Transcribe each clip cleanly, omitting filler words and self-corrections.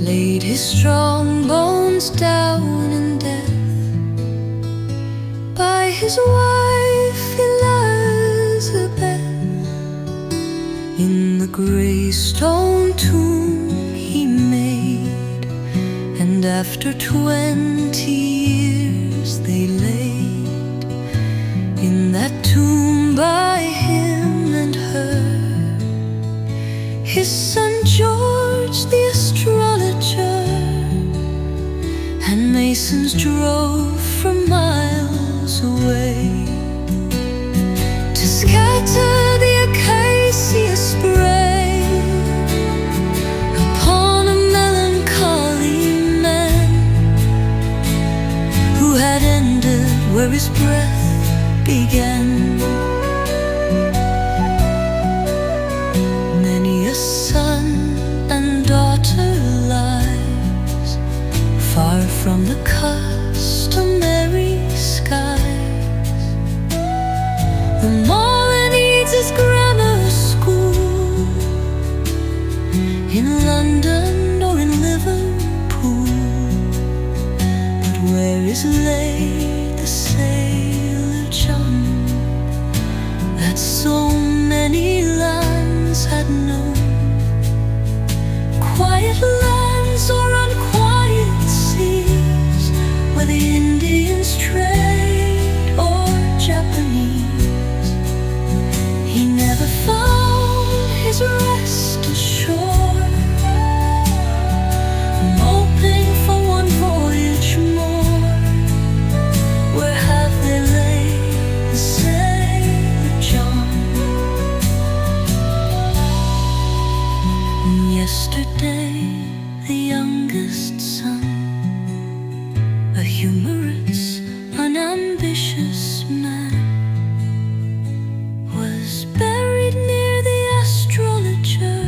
laid his strong bones down in death by his wife Elizabeth. In the grey stone tomb he made, and after 20 years they laid in that tomb by him and her his son George the astrologer. And masons drove from miles away to scatter the acacia spray upon a melancholy man who had ended where his breath began. Many a son and daughter lies far from the customary skies. The mother needs his grammar school in London or in Liverpool, but where is laid the sailor John that so many lands had known? Quiet lands or unquiet seas, where the Indians trade or Japanese. He never found his rest ashore, moping for one voyage more. Where have they laid the sailor John? And yesterday the youngest son, a humorous, unambitious man, was buried near the astrologer.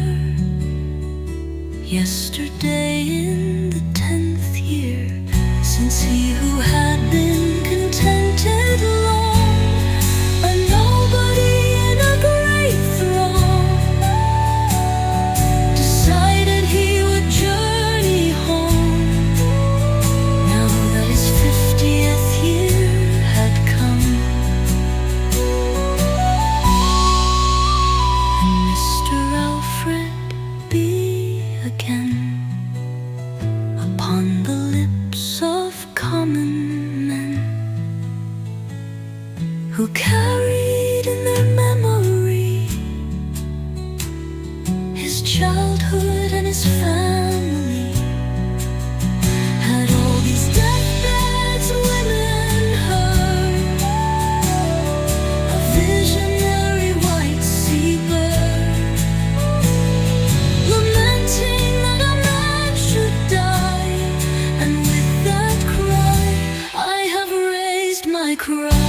Yesterday in the 10th year since he who had been contented long, a nobody in a great throng, decided he would journey home, now that his 50th year had come. And Mr. Alfred be again upon the lips of common men, who carried in their memory his childhood and his family. Had all these deathbeds women heard, a visionary white sea bird, lamenting that a man should die. And with that cry I have raised my cry.